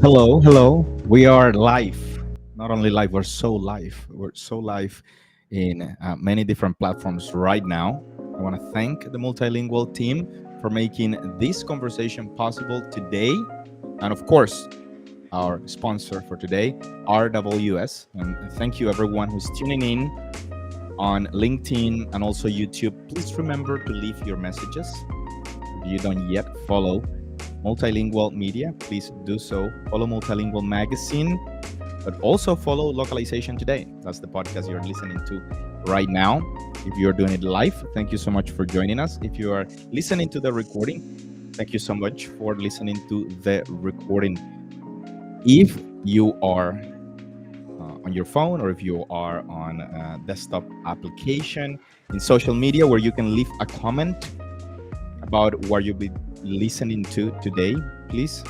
Hello, hello. We are live. Not only live, we're so live. We're so live in many different platforms right now. I want to thank the multilingual team for making this conversation possible today. And of course, our sponsor for today, RWS. And thank you, everyone who's tuning in on LinkedIn and also YouTube. Please remember to leave your messages. If you don't yet follow Multilingual Media, please do so. Follow Multilingual Magazine, but also follow Localization Today. That's the podcast you're listening to right now. If you're doing it live, thank you so much for joining us. If you are listening to the recording, thank you so much for listening to the recording. If you are on your phone or if you are on a desktop application in social media where you can leave a comment about what you'll be listening to today, please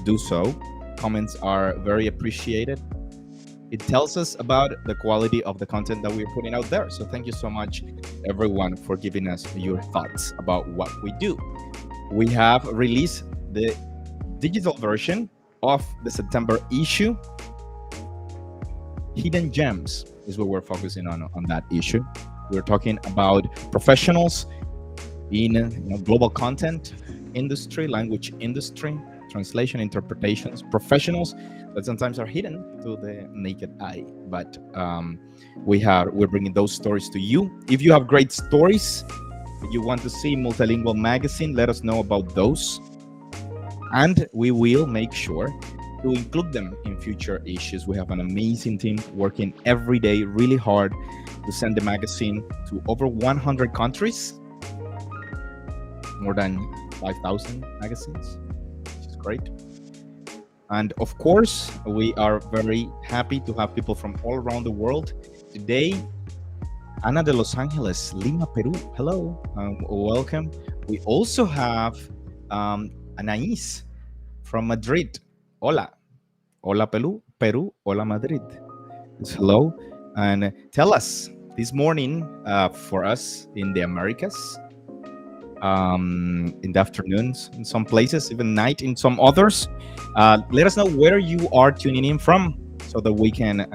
do so. Comments are very appreciated. It tells us about the quality of the content that we're putting out there. So thank you so much, everyone, for giving us your thoughts about what we do. We have released the digital version of the September issue. Hidden gems is what we're focusing on that issue. We're talking about professionals in global content industry, language industry, translation, interpretations, professionals that sometimes are hidden to the naked eye. But we're bringing those stories to you. If you have great stories that you want to see in Multilingual Magazine, let us know about those, and we will make sure to include them in future issues. We have an amazing team working every day really hard to send the magazine to over 100 countries, more than 5,000 magazines, which is great. And of course, we are very happy to have people from all around the world today. Ana de Los Angeles, Lima, Peru. Hello, welcome. We also have Anais from Madrid. Hola. Hola, Peru. Hola, Madrid. It's hello. And tell us this morning for us in the Americas, in the afternoons in some places, even night in some others. Let us know where you are tuning in from so that we can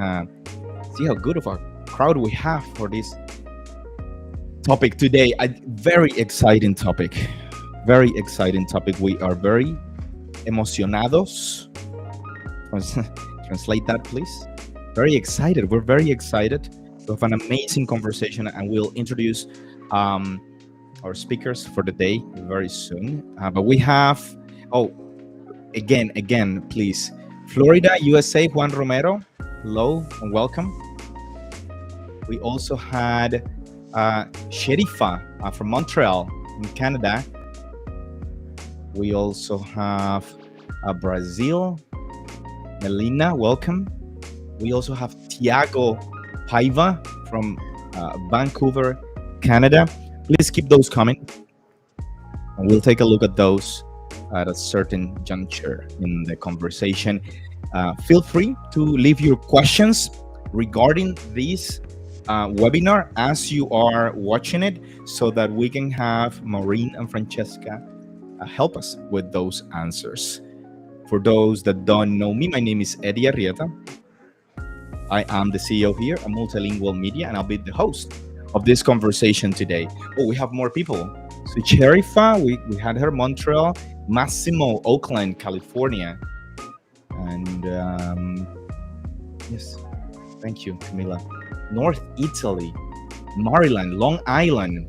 see how good of a crowd we have for this topic today. A very exciting topic. Very exciting topic. We are very emocionados. Translate that, please. Very excited. We're very excited to have an amazing conversation, and we'll introduce our speakers for the day very soon. But we have, again, please. Florida, USA, Juan Romero. Hello and welcome. We also had Sherifa from Montreal in Canada. We also have Brazil. Melina, welcome. We also have Tiago Paiva from Vancouver, Canada. Please keep those coming, and we'll take a look at those at a certain juncture in the conversation. Feel free to leave your questions regarding this webinar as you are watching it, so that we can have Maureen and Francesca help us with those answers. For those that don't know me, my name is Eddie Arrieta. I am the CEO here at Multilingual Media, and I'll be the host of this conversation today. Oh, we have more people. So Sherifa, we had her Montreal, Massimo, Oakland, California. And yes, thank you, Camila. North Italy, Maryland, Long Island,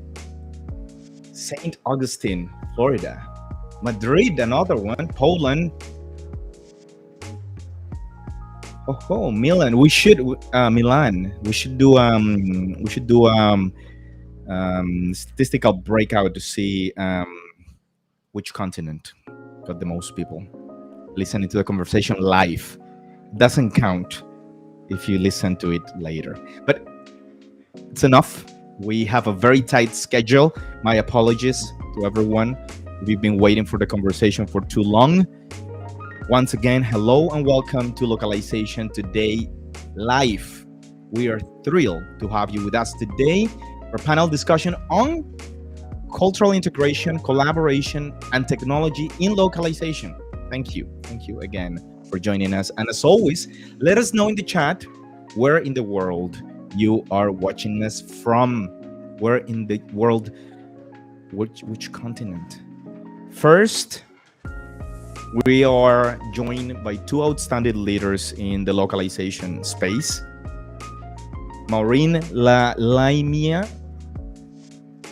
St. Augustine, Florida, Madrid, another one, Poland. Oh, Milan. We should Milan. We should do statistical breakout to see which continent got the most people listening to the conversation live. Doesn't count if you listen to it later. But it's enough. We have a very tight schedule. My apologies to everyone. We've been waiting for the conversation for too long. Once again, hello and welcome to Localization Today Live. We are thrilled to have you with us today for a panel discussion on cultural integration, collaboration, and technology in localization. Thank you again for joining us. And as always, let us know in the chat where in the world you are watching us from. Where in the world, which continent? First, we are joined by two outstanding leaders in the localization space. Maureen Lalaymia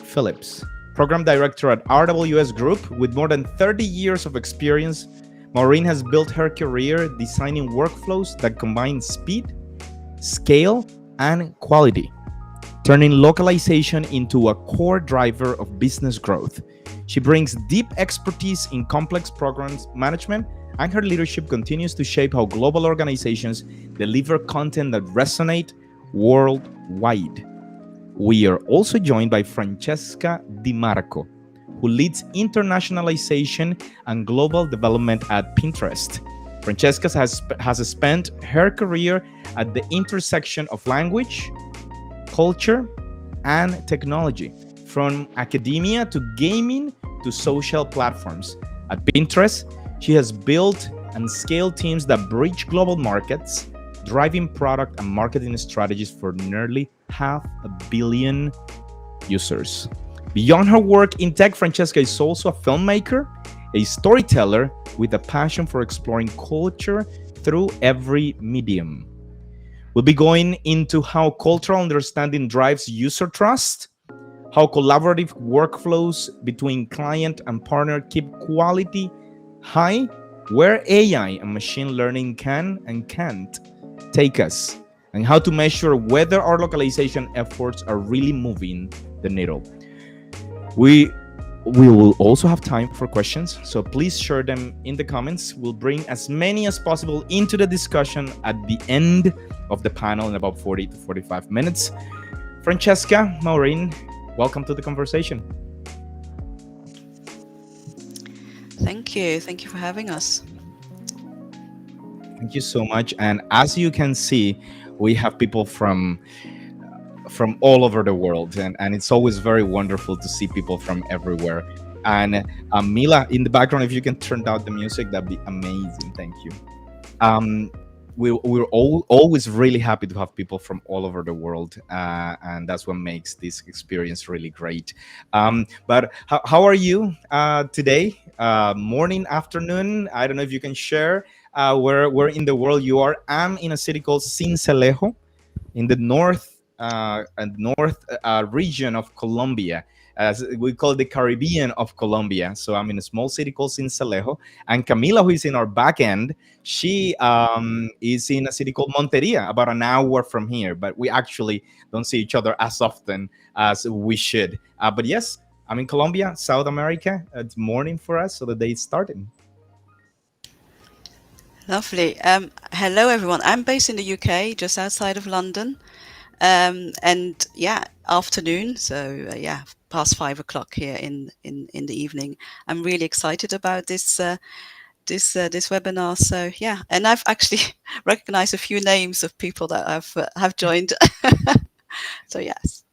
Phillips, Program Director at RWS Group with more than 30 years of experience. Maureen has built her career designing workflows that combine speed, scale, and quality, turning localization into a core driver of business growth. She brings deep expertise in complex programs management, and her leadership continues to shape how global organizations deliver content that resonate worldwide. We are also joined by Francesca Di Marco, who leads internationalization and global development at Pinterest. Francesca has spent her career at the intersection of language, culture, and technology, from academia to gaming to social platforms. At Pinterest, she has built and scaled teams that bridge global markets, driving product and marketing strategies for nearly 500 million users. Beyond her work in tech, Francesca is also a filmmaker, a storyteller with a passion for exploring culture through every medium. We'll be going into how cultural understanding drives user trust, how collaborative workflows between client and partner keep quality high, where AI and machine learning can and can't take us, and how to measure whether our localization efforts are really moving the needle. We will also have time for questions, so please share them in the comments. We'll bring as many as possible into the discussion at the end of the panel in about 40 to 45 minutes. Francesca, Maureen, welcome to the conversation. Thank you. Thank you for having us. Thank you so much. And as you can see, we have people from all over the world, and it's always very wonderful to see people from everywhere. And Mila, in the background, if you can turn down the music, that'd be amazing. Thank you. We're always really happy to have people from all over the world, and that's what makes this experience really great. But how are you today? Morning, afternoon? I don't know if you can share where in the world you are. I'm in a city called Sincelejo, in the north region of Colombia. As we call it, the Caribbean of Colombia. So I'm in a small city called Sincelejo. And Camila, who is in our back end, she is in a city called Monteria, about an hour from here. But we actually don't see each other as often as we should. But yes, I'm in Colombia, South America. It's morning for us, so the day is starting. Lovely. Hello, everyone. I'm based in the UK, just outside of London. And yeah, afternoon. So yeah, past 5 o'clock here in the evening. I'm really excited about this webinar. So yeah, and I've actually recognized a few names of people that have joined. So yes.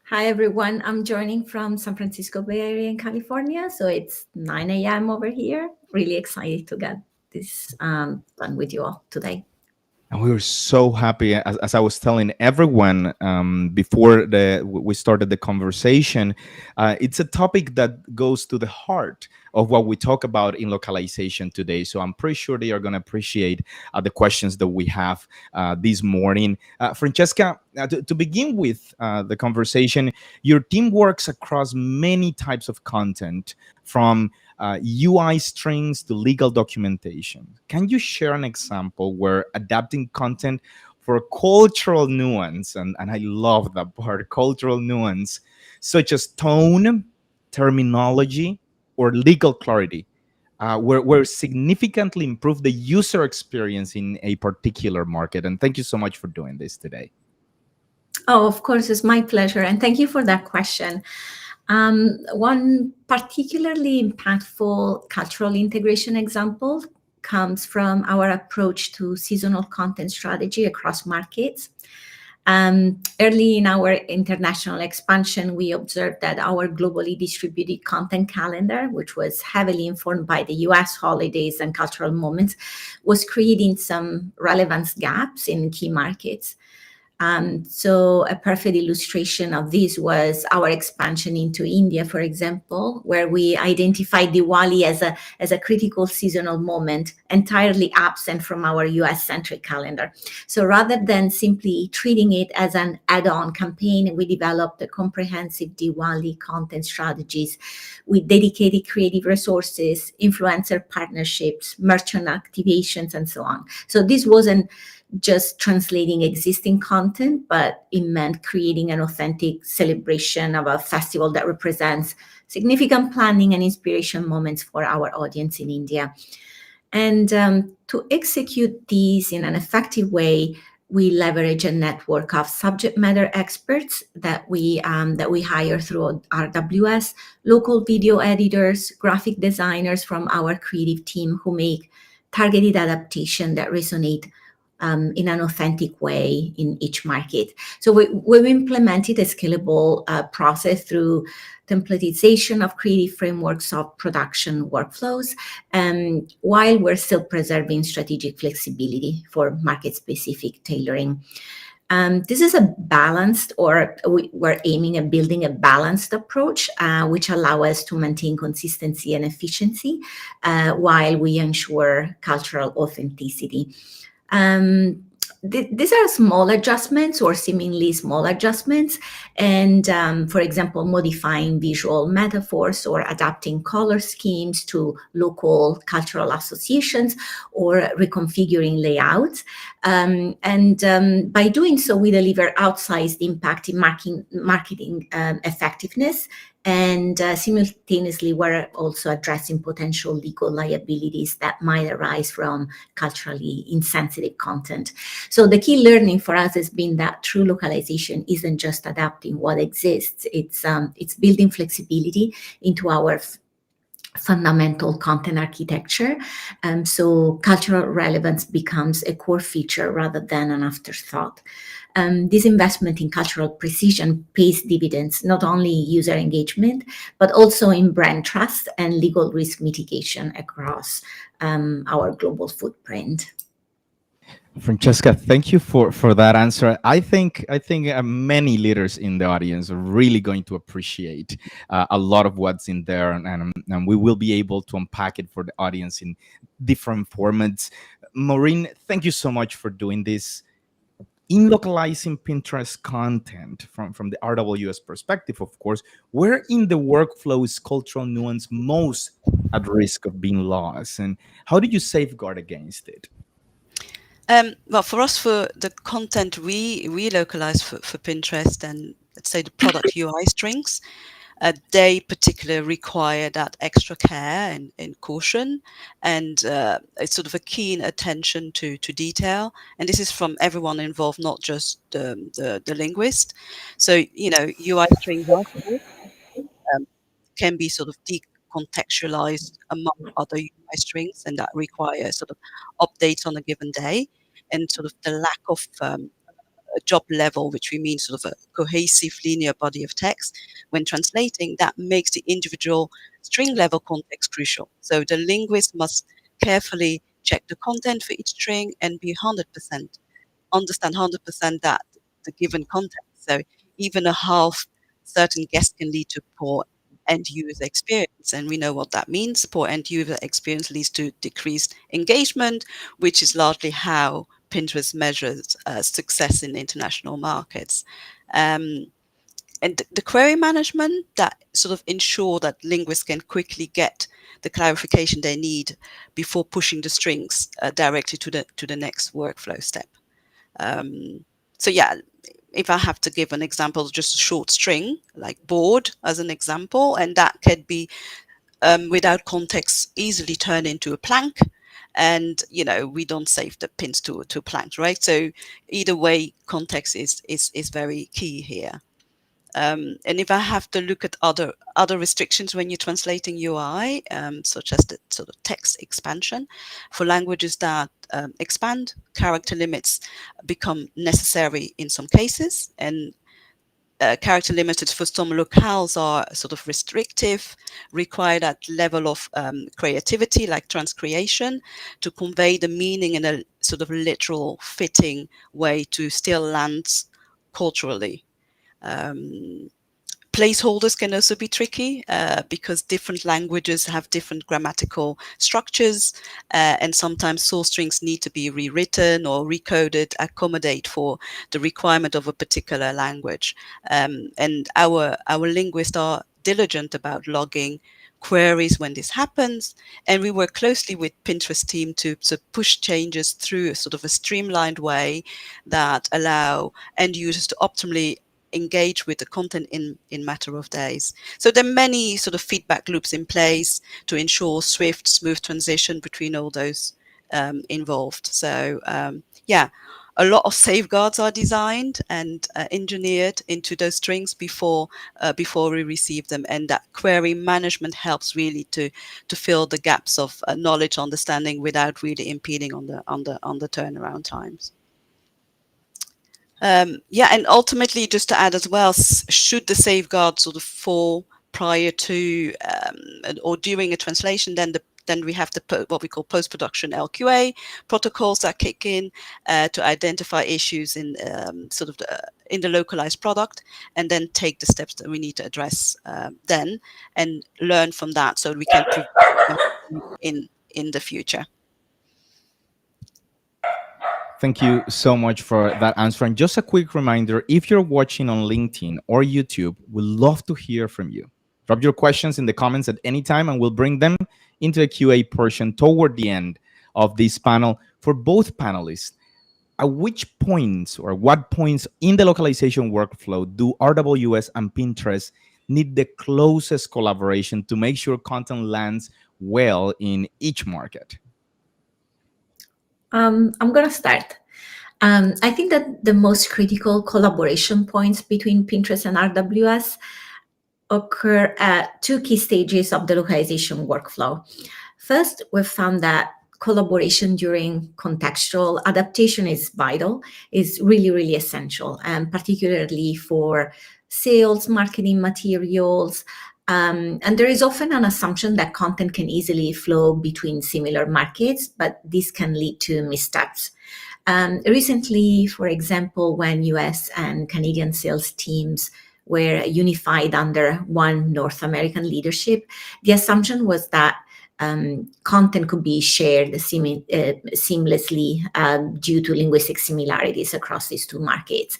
Hi everyone, I'm joining from San Francisco Bay Area in California. So it's 9 a.m. over here. Really excited to get this done with you all today. And we were so happy, as I was telling everyone before we started the conversation. It's a topic that goes to the heart of what we talk about in localization today. So I'm pretty sure they are going to appreciate the questions that we have this morning. Francesca, to begin with the conversation, your team works across many types of content, from UI strings to legal documentation. Can you share an example where adapting content for cultural nuance, and I love that part, cultural nuance, such as tone, terminology, or legal clarity, where significantly improve the user experience in a particular market? And thank you so much for doing this today. Oh, of course, it's my pleasure. And thank you for that question. One particularly impactful cultural integration example comes from our approach to seasonal content strategy across markets. Early in our international expansion, we observed that our globally distributed content calendar, which was heavily informed by the US holidays and cultural moments, was creating some relevance gaps in key markets. So a perfect illustration of this was our expansion into India, for example, where we identified Diwali as a critical seasonal moment entirely absent from our US-centric calendar. So rather than simply treating it as an add-on campaign, we developed a comprehensive Diwali content strategies with dedicated creative resources, influencer partnerships, merchant activations, and so on. So this wasn't just translating existing content, but it meant creating an authentic celebration of a festival that represents significant planning and inspiration moments for our audience in India. And to execute these in an effective way, we leverage a network of subject matter experts that we hire through RWS, local video editors, graphic designers from our creative team who make targeted adaptation that resonate in an authentic way in each market. So we've implemented a scalable process through templatization of creative frameworks of production workflows, while we're still preserving strategic flexibility for market-specific tailoring. This is a balanced, or we're aiming at building a balanced approach, which allow us to maintain consistency and efficiency while we ensure cultural authenticity. These are small adjustments or seemingly small adjustments. And for example, modifying visual metaphors or adapting color schemes to local cultural associations or reconfiguring layouts. And by doing so, we deliver outsized impact in marketing effectiveness, and simultaneously, we're also addressing potential legal liabilities that might arise from culturally insensitive content. So the key learning for us has been that true localization isn't just adapting what exists; it's building flexibility into our fundamental content architecture. So cultural relevance becomes a core feature rather than an afterthought. This investment in cultural precision pays dividends, not only user engagement, but also in brand trust and legal risk mitigation across our global footprint. Francesca, thank you for that answer. I think many leaders in the audience are really going to appreciate a lot of what's in there, and we will be able to unpack it for the audience in different formats. Maureen, thank you so much for doing this. In localizing Pinterest content from the RWS perspective, of course, where in the workflow is cultural nuance most at risk of being lost, and how do you safeguard against it? Well, for us, for the content we localize for Pinterest and let's say the product UI strings, they particularly require that extra care and caution, and it's sort of a keen attention to detail. And this is from everyone involved, not just the linguist. So, UI strings are um, can be sort of decontextualized among other UI strings, and that require sort of updates on a given day. And sort of the lack of a job level, which we mean sort of a cohesive linear body of text, when translating, that makes the individual string level context crucial. So the linguist must carefully check the content for each string and be 100% understand 100% that the given context. So even a half certain guess can lead to poor end user experience. And we know what that means. Poor end user experience leads to decreased engagement, which is largely how Pinterest measures success in international markets. Um, and the query management that sort of ensure that linguists can quickly get the clarification they need before pushing the strings directly to the next workflow step. Um, so yeah, if I have to give an example, just a short string like board as an example, and that could be without context easily turn into a plank. And we don't save the pins to planks, right? So either way, context is very key here. And if I have to look at other restrictions when you're translating UI, such as the sort of text expansion, for languages that expand, character limits become necessary in some cases, and character limits for some locales are sort of restrictive, require that level of creativity, like transcreation, to convey the meaning in a sort of literal, fitting way to still land culturally. Um, Placeholders can also be tricky because different languages have different grammatical structures, and sometimes source strings need to be rewritten or recoded, accommodate for the requirement of a particular language. And our linguists are diligent about logging queries when this happens, and we work closely with Pinterest team to push changes through a sort of a streamlined way that allow end users to optimally engage with the content in matter of days. So there are many sort of feedback loops in place to ensure swift, smooth transition between all those involved. So yeah, a lot of safeguards are designed and engineered into those strings before we receive them, and that query management helps really to fill the gaps of knowledge understanding without really impeding on the turnaround times. Yeah, and ultimately, just to add as well, should the safeguard sort of fall prior to or during a translation, then we have what we call post-production LQA protocols that kick in to identify issues in sort of in the localized product, and then take the steps that we need to address then, and learn from that so we can prevent in the future. Thank you so much for that answer. And just a quick reminder, if you're watching on LinkedIn or YouTube, we'd love to hear from you. Drop your questions in the comments at any time, and we'll bring them into a QA portion toward the end of this panel for both panelists. At which points or what points in the localization workflow do RWS and Pinterest need the closest collaboration to make sure content lands well in each market? I'm going to start. I think that the most critical collaboration points between Pinterest and RWS occur at two key stages of the localization workflow. First, we've found that collaboration during contextual adaptation is vital, is really, really essential, and particularly for sales, marketing materials. And there is often an assumption that content can easily flow between similar markets, but this can lead to missteps. Recently, for example, when US and Canadian sales teams were unified under one North American leadership, the assumption was that content could be shared seamlessly due to linguistic similarities across these two markets.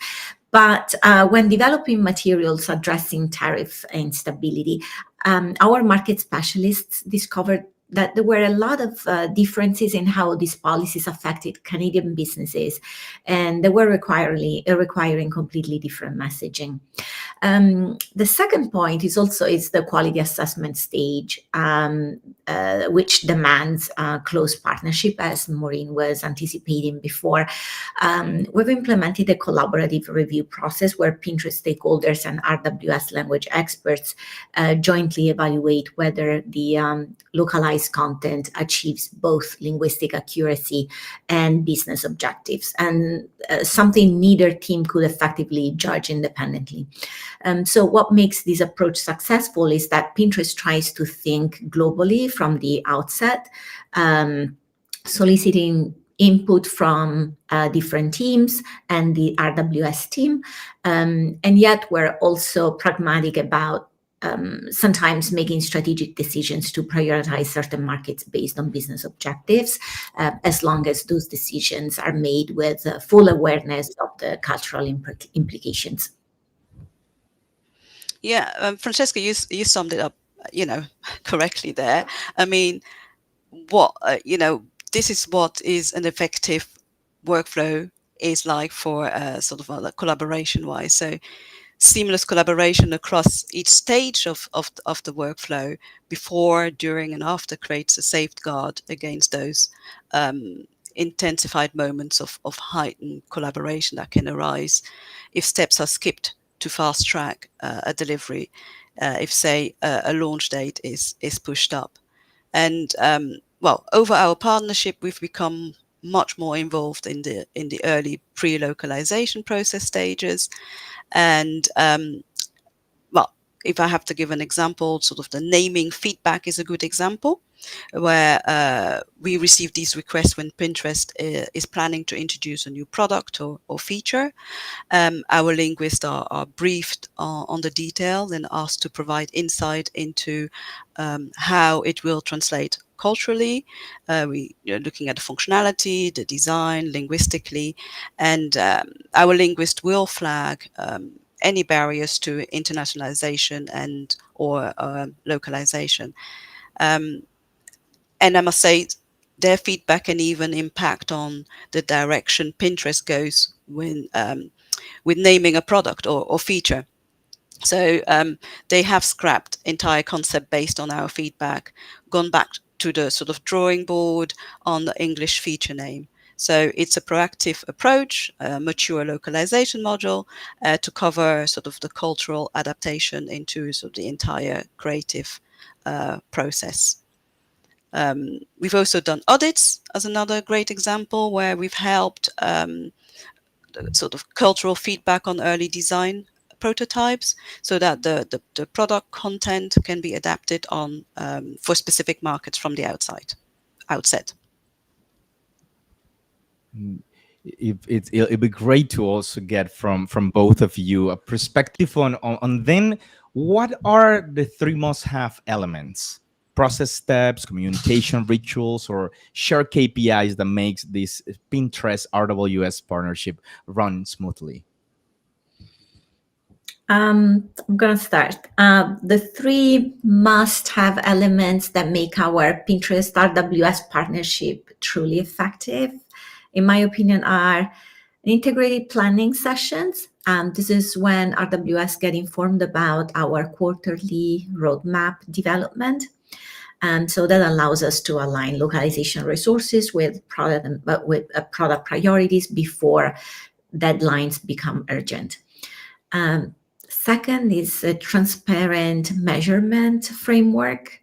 But when developing materials addressing tariff instability, our market specialists discovered that there were a lot of differences in how these policies affected Canadian businesses, and they were requiring completely different messaging. The second point is the quality assessment stage, which demands close partnership, as Maureen was anticipating before. We've implemented a collaborative review process where Pinterest stakeholders and RWS language experts jointly evaluate whether the localized content achieves both linguistic accuracy and business objectives, and something neither team could effectively judge independently. So what makes this approach successful is that Pinterest tries to think globally from the outset, soliciting input from different teams and the RWS team. And yet we're also pragmatic about sometimes making strategic decisions to prioritize certain markets based on business objectives, as long as those decisions are made with full awareness of the cultural implications. Yeah, Francesca, you summed it up, correctly there. I mean, what this is what is an effective workflow is like for sort of collaboration wise. So seamless collaboration across each stage of the workflow, before, during, and after, creates a safeguard against those intensified moments of heightened collaboration that can arise if steps are skipped to fast track a delivery if, say, a launch date is pushed up. And well, over our partnership, we've become much more involved in the early pre-localization process stages. And well, if I have to give an example, sort of the naming feedback is a good example, where we receive these requests when Pinterest is planning to introduce a new product or feature. Our linguists are briefed on the detail and asked to provide insight into how it will translate culturally. We're looking at the functionality, the design, linguistically, and our linguist will flag any barriers to internationalization and or localization. Um, and I must say, their feedback can even impact on the direction Pinterest goes when with naming a product or feature. So they have scrapped entire concept based on our feedback, gone back to the sort of drawing board on the English feature name. So it's a proactive approach, a mature localization module to cover sort of the cultural adaptation into sort of the entire creative process. We've also done audits as another great example where we've helped sort of cultural feedback on early design prototypes so that the product content can be adapted on for specific markets from the outset. It'd be great to also get from both of you a perspective on then what are the three must-have elements, process steps, communication rituals, or shared KPIs that makes this Pinterest RWS partnership run smoothly. I'm going to start. The three must-have elements that make our Pinterest RWS partnership truly effective, in my opinion, are integrated planning sessions. This is when RWS get informed about our quarterly roadmap development. So that allows us to align localization resources with product priorities before deadlines become urgent. Second is a transparent measurement framework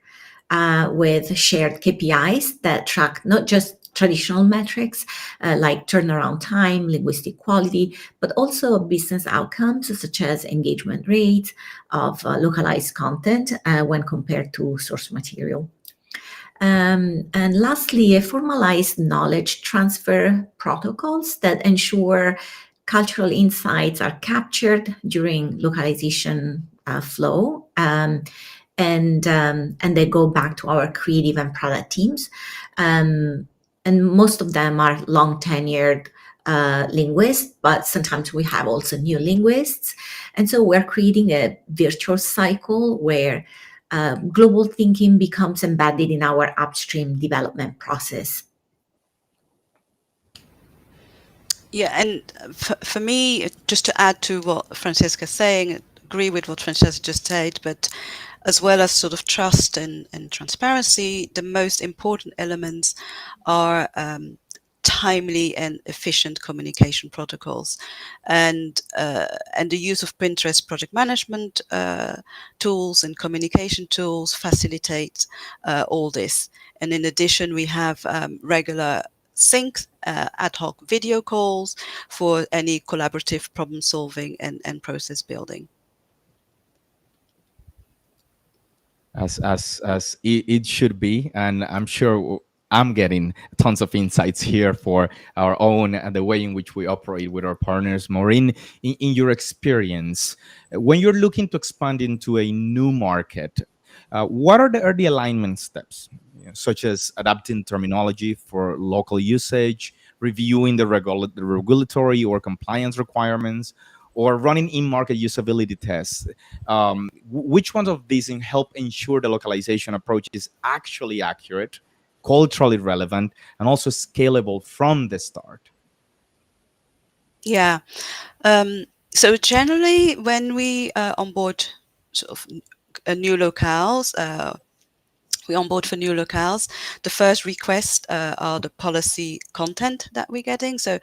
with shared KPIs that track not just traditional metrics like turnaround time, linguistic quality, but also business outcomes such as engagement rates of localized content when compared to source material. And lastly, a formalized knowledge transfer protocols that ensure cultural insights are captured during localization flow, and they go back to our creative and product teams. And most of them are long tenured linguists, but sometimes we have also new linguists. And so we're creating a virtuous cycle where global thinking becomes embedded in our upstream development process. Yeah, and for me, just to add to what Francesca's saying, agree with what Francesca just said, but as well as sort of trust and transparency, the most important elements are timely and efficient communication protocols, and the use of Pinterest project management tools and communication tools facilitates all this. And in addition, we have regular sync ad hoc video calls for any collaborative problem solving and process building. As it should be, and I'm sure I'm getting tons of insights here for our own and the way in which we operate with our partners. Maureen, in your experience, when you're looking to expand into a new market, what are the early alignment steps, such as adapting terminology for local usage, reviewing the regulatory or compliance requirements, or running in-market usability tests? Which ones of these help ensure the localization approach is actually accurate, culturally relevant, and also scalable from the start? Yeah. So generally, when we onboard sort of new locales, we onboard for new locales. The first request are the policy content that we're getting. So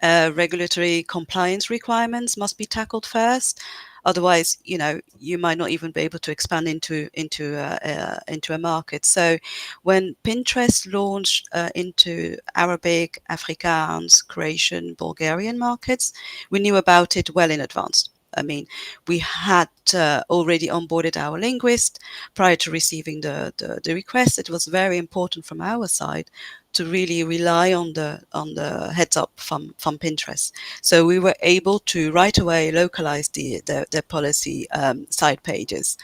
regulatory compliance requirements must be tackled first. Otherwise, you might not even be able to expand into a market. So when Pinterest launched into Arabic, Afrikaans, Croatian, Bulgarian markets, we knew about it well in advance. I mean, we had already onboarded our linguist prior to receiving the request. It was very important from our side to really rely on the heads up from Pinterest. So we were able to right away localize the policy side pages.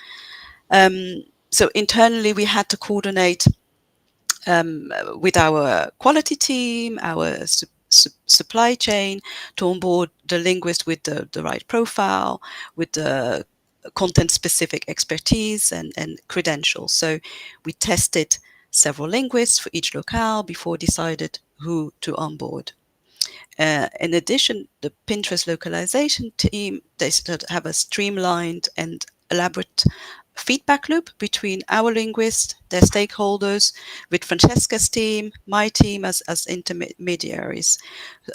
So internally, we had to coordinate with our quality team, our supply chain, to onboard the linguist with the right profile, with the content specific expertise and credentials. So we tested several linguists for each locale before decided who to onboard. In addition, the Pinterest localization team, they have a streamlined and elaborate feedback loop between our linguists, their stakeholders, with Francesca's team, my team as intermediaries.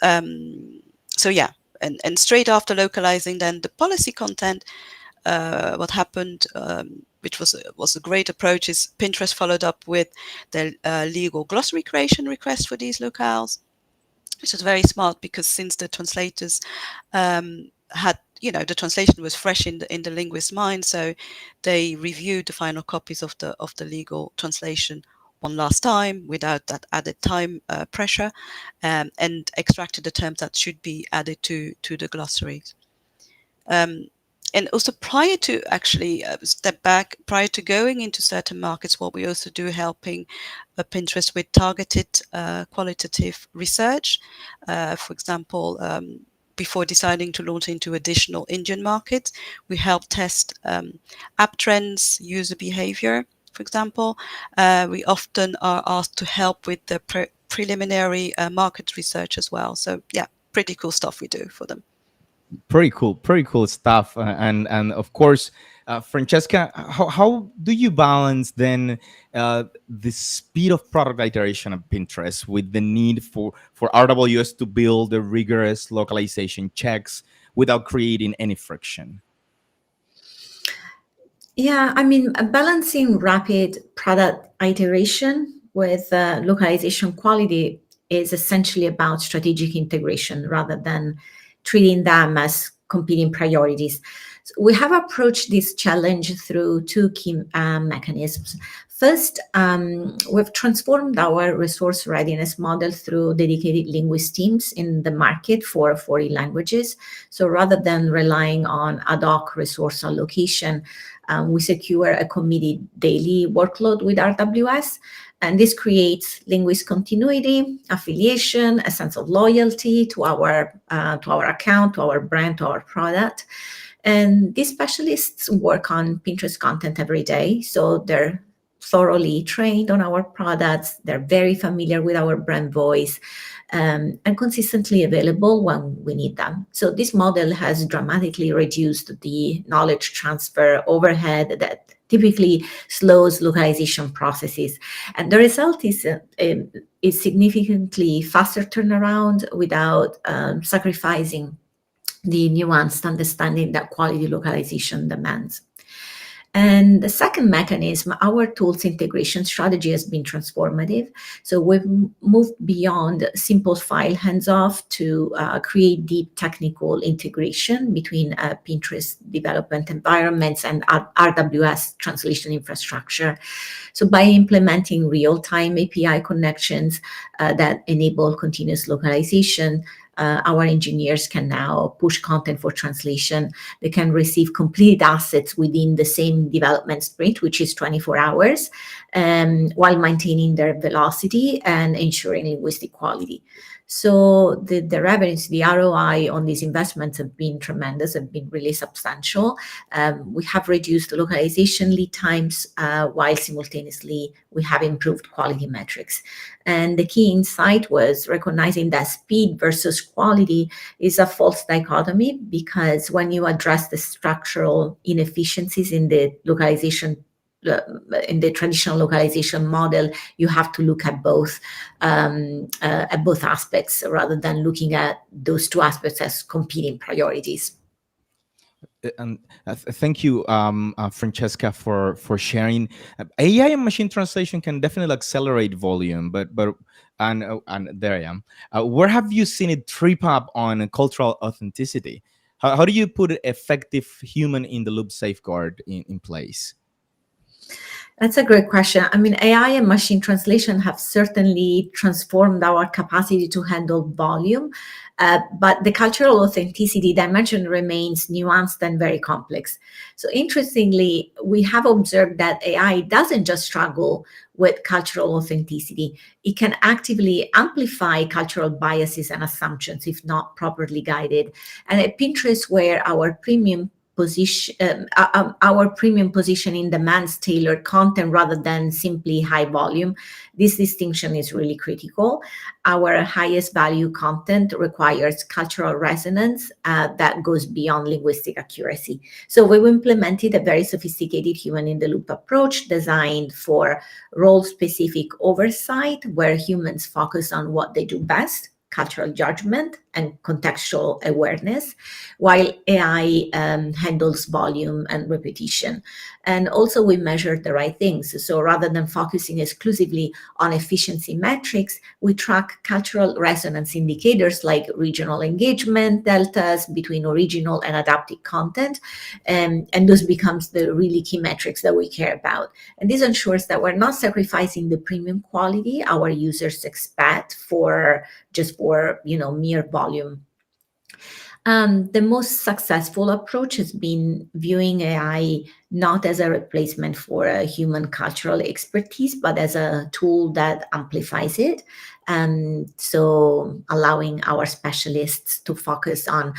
So yeah, and straight after localizing then the policy content, what happened, which was a great approach, is Pinterest followed up with the legal glossary creation request for these locales, which was very smart because since the translators had, the translation was fresh in the linguist's mind, so they reviewed the final copies of the legal translation one last time without that added time pressure, and extracted the terms that should be added to the glossaries. And also prior to actually step back, prior to going into certain markets, what we also do helping Pinterest with targeted qualitative research. For example, before deciding to launch into additional Indian markets, we help test app trends, user behavior, for example. We often are asked to help with the preliminary market research as well. So yeah, pretty cool stuff we do for them. Pretty cool stuff. And of course, Francesca, how do you balance then the speed of product iteration of Pinterest with the need for RWS to build the rigorous localization checks without creating any friction? Yeah, I mean, balancing rapid product iteration with localization quality is essentially about strategic integration rather than treating them as competing priorities. So we have approached this challenge through two key mechanisms. First, we've transformed our resource readiness model through dedicated linguist teams in the market for 40 languages. So rather than relying on ad hoc resource allocation, we secure a committed daily workload with RWS, and this creates linguist continuity, affiliation, a sense of loyalty to our account, to our brand, to our product. And these specialists work on Pinterest content every day, so they're thoroughly trained on our products. They're very familiar with our brand voice, and consistently available when we need them. So this model has dramatically reduced the knowledge transfer overhead that typically slows localization processes. And the result is significantly faster turnaround without sacrificing the nuanced understanding that quality localization demands. And the second mechanism, our tools integration strategy has been transformative. So we've moved beyond simple file hands-off to create deep technical integration between Pinterest development environments and RWS translation infrastructure. So by implementing real-time API connections that enable continuous localization, our engineers can now push content for translation. They can receive complete assets within the same development sprint, which is 24 hours, while maintaining their velocity and ensuring linguistic quality. So the revenues, the ROI on these investments have been tremendous, have been really substantial. We have reduced the localization lead times while simultaneously we have improved quality metrics. And the key insight was recognizing that speed versus quality is a false dichotomy, because when you address the structural inefficiencies in the localization in the traditional localization model, you have to look at both aspects rather than looking at those two aspects as competing priorities. And thank you, Francesca, for sharing. AI and machine translation can definitely accelerate volume, but and there I am. Where have you seen it trip up on cultural authenticity? How do you put an effective human in the loop safeguard in place? That's a great question. I mean, AI and machine translation have certainly transformed our capacity to handle volume, but the cultural authenticity dimension remains nuanced and very complex. So interestingly, we have observed that AI doesn't just struggle with cultural authenticity. It can actively amplify cultural biases and assumptions if not properly guided. And at Pinterest, where our premium positioning demands tailored content rather than simply high volume, this distinction is really critical. Our highest value content requires cultural resonance that goes beyond linguistic accuracy. So we've implemented a very sophisticated human in the loop approach designed for role specific oversight, where humans focus on what they do best, cultural judgment and contextual awareness, while AI handles volume and repetition. And also we measure the right things. So rather than focusing exclusively on efficiency metrics, we track cultural resonance indicators like regional engagement, deltas between original and adapted content. And those becomes the really key metrics that we care about. And this ensures that we're not sacrificing the premium quality our users expect for mere volume. The most successful approach has been viewing AI not as a replacement for a human cultural expertise, but as a tool that amplifies it. So allowing our specialists to focus on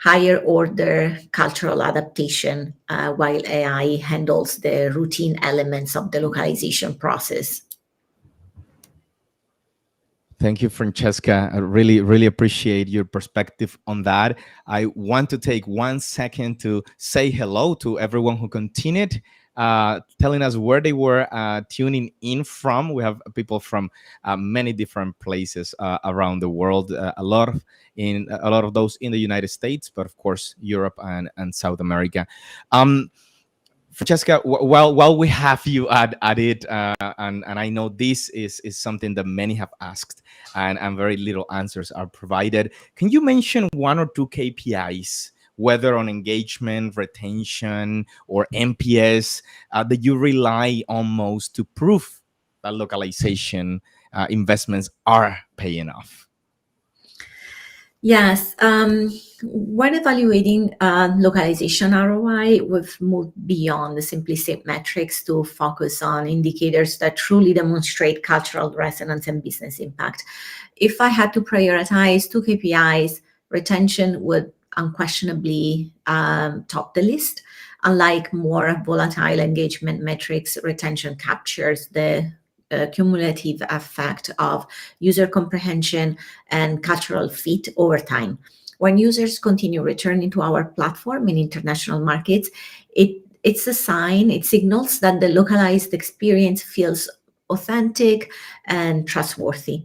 higher order cultural adaptation while AI handles the routine elements of the localization process. Thank you, Francesca. I really, really appreciate your perspective on that. I want to take 1 second to say hello to everyone who continued telling us where they were tuning in from. We have people from many different places around the world. A lot of those in the United States, but of course Europe and South America. Francesca, while we have you at it, and I know this is something that many have asked, and very little answers are provided. Can you mention 1 or 2 KPIs, whether on engagement, retention, or NPS, that you rely on most to prove that localization investments are paying off? Yes. When evaluating localization ROI, we've moved beyond the simplistic metrics to focus on indicators that truly demonstrate cultural resonance and business impact. If I had to prioritize 2 KPIs, retention would unquestionably top the list. Unlike more volatile engagement metrics, retention captures the cumulative effect of user comprehension and cultural fit over time. When users continue returning to our platform in international markets, it's a sign, it signals that the localized experience feels authentic and trustworthy.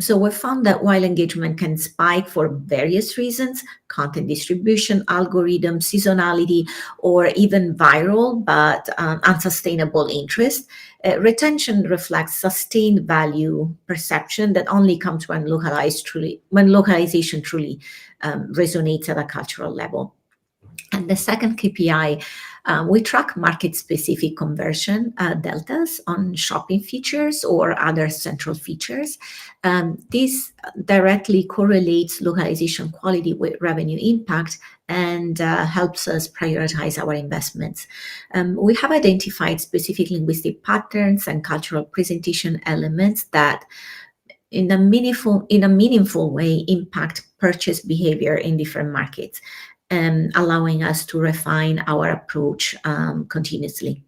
So we found that while engagement can spike for various reasons, content distribution, algorithm, seasonality, or even viral but unsustainable interest, retention reflects sustained value perception that only comes when localization truly resonates at a cultural level. And the second KPI, we track market-specific conversion deltas on shopping features or other central features. This directly correlates localization quality with revenue impact and helps us prioritize our investments. We have identified specific linguistic patterns and cultural presentation elements that in a meaningful way impact purchase behavior in different markets, allowing us to refine our approach continuously.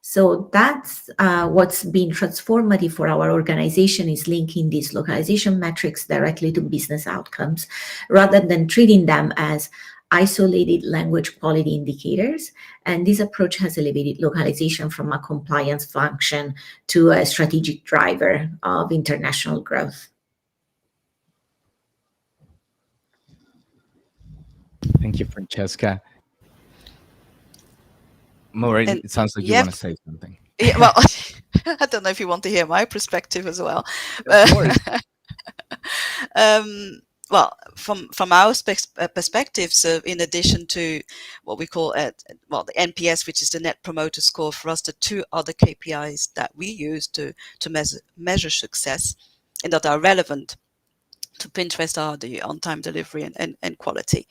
So that's what's been transformative for our organization, is linking these localization metrics directly to business outcomes rather than treating them as isolated language quality indicators. And this approach has elevated localization from a compliance function to a strategic driver of international growth. Thank you, Francesca. Maureen, And it sounds like you yeah, want to say something. yeah, well, I don't know if you want to hear my perspective as well. Of course. um, well, from our perspective, so in addition to what we call the NPS, which is the Net Promoter Score, for us, the two other KPIs that we use to measure success and that are relevant to Pinterest are the on-time delivery and quality.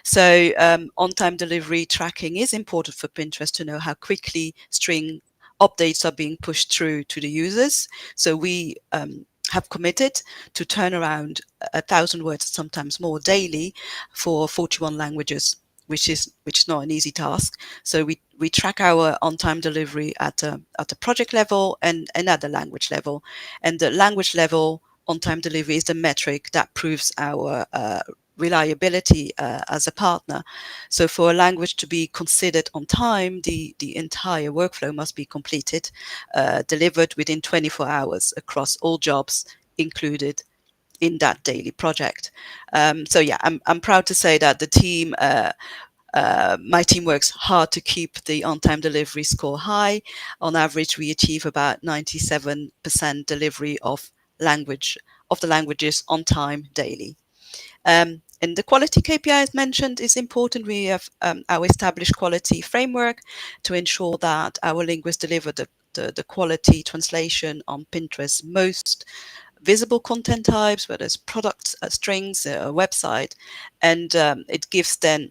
So on-time delivery tracking is important for Pinterest to know how quickly string updates are being pushed through to the users. So we have committed to turn around 1,000 words, sometimes more, daily for 41 languages, which is not an easy task. So we track our on-time delivery at a project level and at the language level. And the language level on-time delivery is the metric that proves our reliability as a partner. So for a language to be considered on time, the entire workflow must be completed, delivered within 24 hours across all jobs included in that daily project. So yeah, I'm proud to say that the team, my team works hard to keep the on-time delivery score high. On average, we achieve about 97% delivery of the languages on time daily. And the quality KPI, as mentioned, is important. We have our established quality framework to ensure that our linguists deliver the quality translation on Pinterest's most visible content types, whether it's products, strings, a website, and it gives then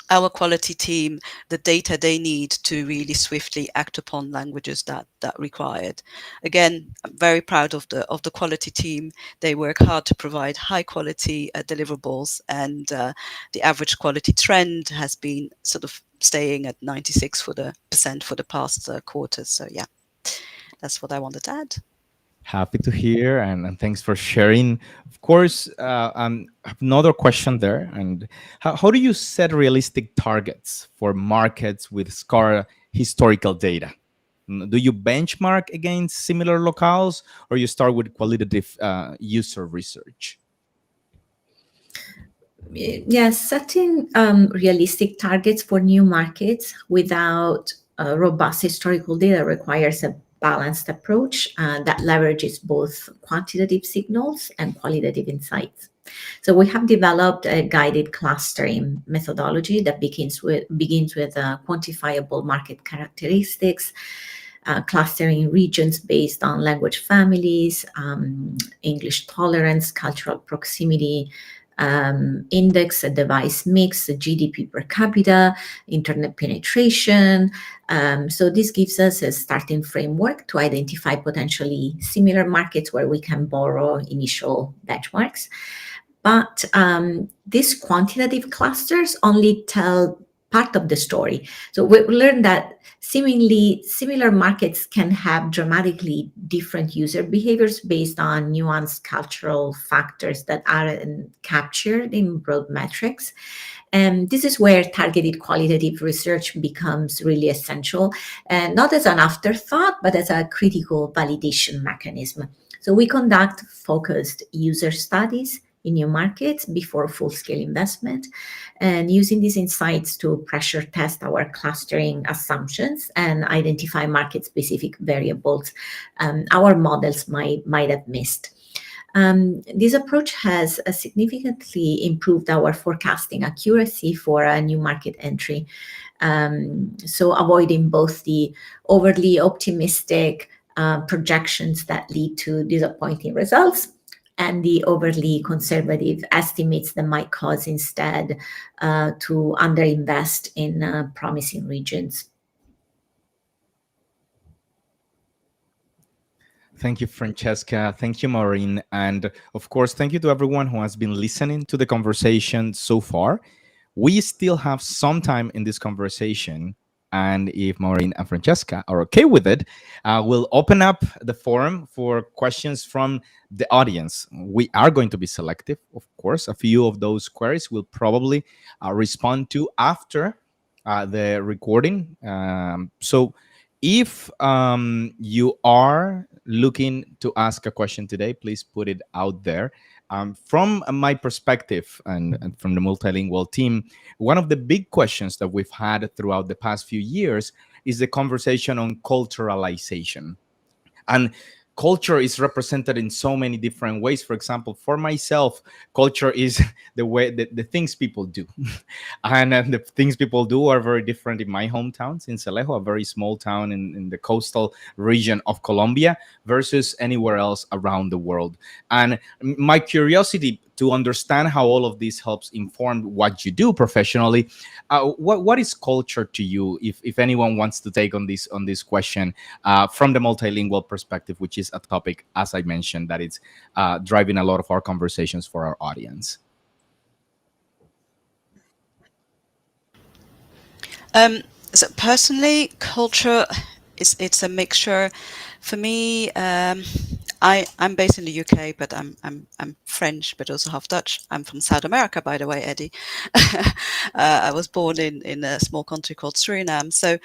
our quality team the data they need to really swiftly act upon languages that required. Again, I'm very proud of the quality team. They work hard to provide high quality deliverables, and the average quality trend has been sort of staying at 96% for the past quarters. So yeah, that's what I wanted to add. Happy to hear, and thanks for sharing. Of course, I have another question there. And how do you set realistic targets for markets with scarce historical data? Do you benchmark against similar locales, or you start with qualitative user research? Yes, setting realistic targets for new markets without robust historical data requires a balanced approach that leverages both quantitative signals and qualitative insights. So we have developed a guided clustering methodology that begins with quantifiable market characteristics, clustering regions based on language families, English tolerance, cultural proximity, index, a device mix, a GDP per capita, internet penetration. So this gives us a starting framework to identify potentially similar markets where we can borrow initial benchmarks. But these quantitative clusters only tell part of the story. So we learned that seemingly similar markets can have dramatically different user behaviors based on nuanced cultural factors that aren't captured in broad metrics. And this is where targeted qualitative research becomes really essential, and not as an afterthought, but as a critical validation mechanism. So we conduct focused user studies in new markets before full-scale investment, and using these insights to pressure test our clustering assumptions and identify market-specific variables our models might have missed. This approach has significantly improved our forecasting accuracy for a new market entry, so avoiding both the overly optimistic projections that lead to disappointing results and the overly conservative estimates that might cause instead to underinvest in promising regions. Thank you, Francesca. Thank you, Maureen. And of course, thank you to everyone who has been listening to the conversation so far. We still have some time in this conversation and if Maureen and Francesca are okay with it, we'll open up the forum for questions from the audience. We are going to be selective, of course. A few of those queries we'll probably respond to after the recording. So if you are looking to ask a question today, please put it out there. From my perspective and from the multilingual team, one of the big questions that we've had throughout the past few years is the conversation on culturalization. And culture is represented in so many different ways. For example, for myself, culture is the way the things people do. And the things people do are very different in my hometown, Sincelejo, a very small town in the coastal region of Colombia, versus anywhere else around the world. And my curiosity to understand how all of this helps inform what you do professionally. What is culture to you? If anyone wants to take on this question from the multilingual perspective, which is a topic, as I mentioned, that it's driving a lot of our conversations for our audience. Um, so personally, culture is it's a mixture. For me, I'm based in the UK, but I'm French, but also half Dutch. I'm from South America, by the way, Eddie. I was born in a small country called Suriname. So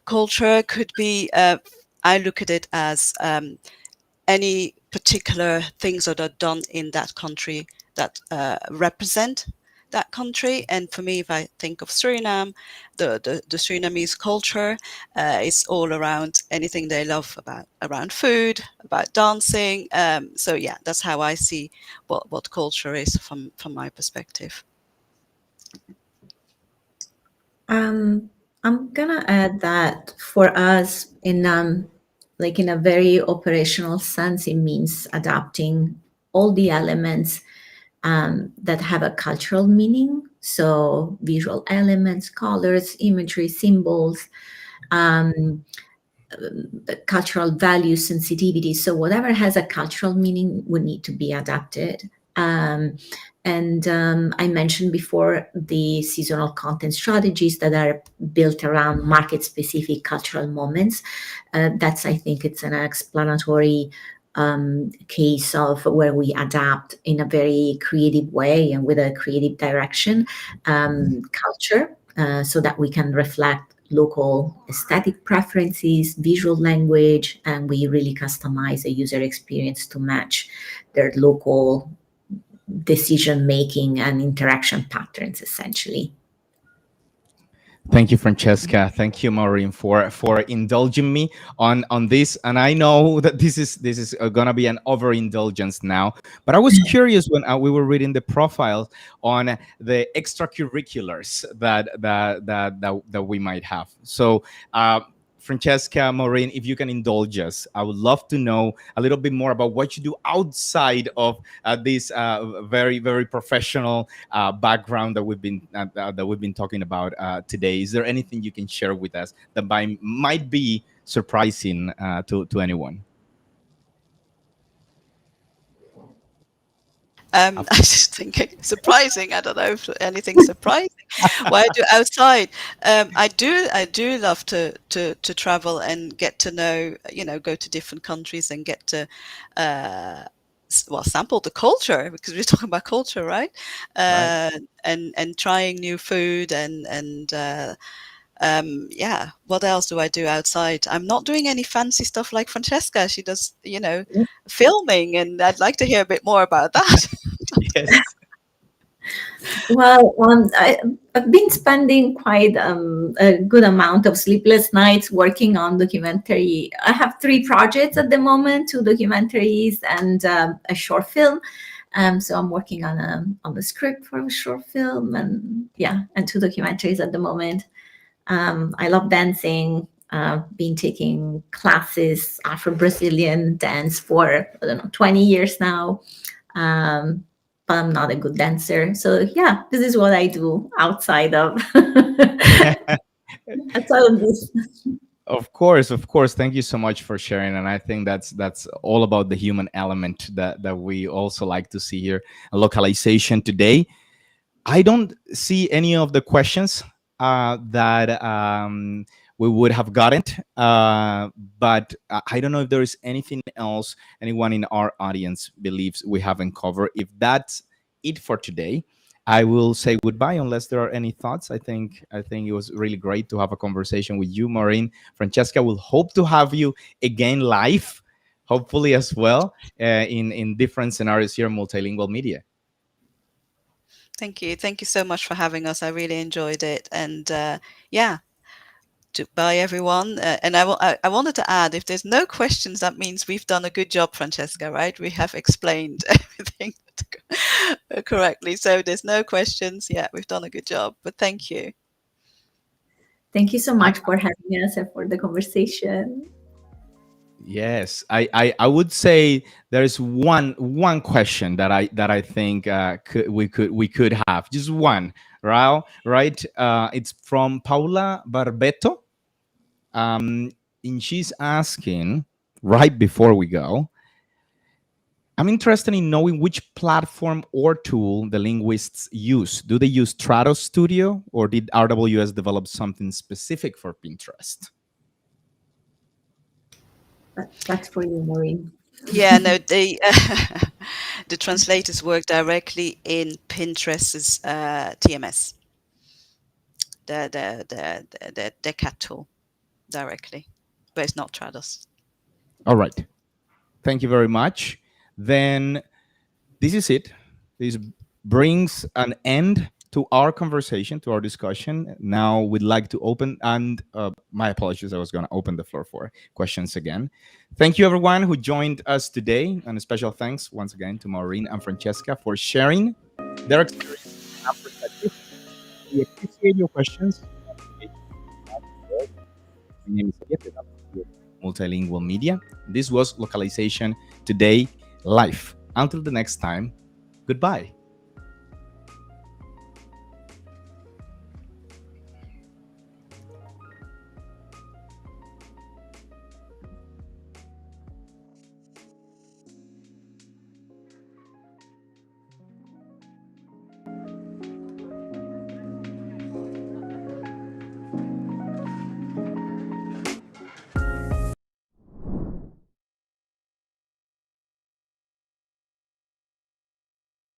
culture could be. I look at it as any particular things that are done in that country that represent that country. And for me, if I think of Suriname, the Surinamese culture is all around anything they love about around food, about dancing. So yeah, that's how I see what culture is from my perspective. I'm gonna add that for us, in like in a very operational sense, it means adapting all the elements that have a cultural meaning. So visual elements, colors, imagery, symbols, um, cultural values, sensitivity. So whatever has a cultural meaning would need to be adapted. And I mentioned before the seasonal content strategies that are built around market-specific cultural moments. That's, I think, it's an explanatory case of where we adapt in a very creative way and with a creative direction culture, so that we can reflect local aesthetic preferences, visual language, and we really customize a user experience to match their local decision making and interaction patterns, essentially. Thank you, Francesca. Thank you, Maureen, for indulging me on this. And I know that this is gonna be an overindulgence now. But I was curious when we were reading the profiles on the extracurriculars that we might have. So. Francesca, Maureen, if you can indulge us, I would love to know a little bit more about what you do outside of this very, very professional background that we've been talking about today. Is there anything you can share with us that might be surprising to anyone? I just think it's surprising. I don't know if anything surprising. What I do outside, I do love to travel and get to know, go to different countries and get to, sample the culture, because we're talking about culture, right? Right. And trying new food yeah. What else do I do outside? I'm not doing any fancy stuff like Francesca. She does, filming, and I'd like to hear a bit more about that. Yes. Well, I've been spending quite a good amount of sleepless nights working on documentary. I have 3 projects at the moment: 2 documentaries and a short film. So I'm working on the script for a short film, and 2 documentaries at the moment. I love dancing. Been taking classes Afro-Brazilian dance for, I don't know, 20 years now. But I'm not a good dancer. So yeah, this is what I do outside of outside of this. Of course, of course. Thank you so much for sharing. And I think that's all about the human element that we also like to see here. Localization today. I don't see any of the questions that we would have gotten it. But I don't know if there is anything else anyone in our audience believes we haven't covered. If that's it for today, I will say goodbye unless there are any thoughts. I think it was really great to have a conversation with you, Maureen. Francesca, will hope to have you again live, hopefully as well, in different scenarios here in Multilingual Media. Thank you so much for having us. I really enjoyed it, and yeah, bye everyone. And I wanted to add, if there's no questions, that means we've done a good job, Francesca, right? We have explained everything correctly. So if there's no questions, yeah, we've done a good job. But thank you. Thank you so much for having us and for the conversation. Yes, I would say there's one question that I think we could have just one, right? It's from Paula Barbeto, and she's asking right before we go. I'm interested in knowing which platform or tool the linguists use. Do they use Stratos Studio, or did RWS develop something specific for Pinterest? That's for you, Maureen. Yeah, no, the translators work directly in Pinterest's TMS, the cat tool directly, but it's not Trados. All right. Thank you very much. Then this is it. This brings an end to our conversation, to our discussion. Now we'd like to open, and my apologies, I was going to open the floor for questions again. Thank you, everyone who joined us today, and a special thanks once again to Maureen and Francesca for sharing their experience and perspective. We appreciate your questions. My name is Jeff, Multilingual Media. This was Localization Today Live. Until the next time, goodbye.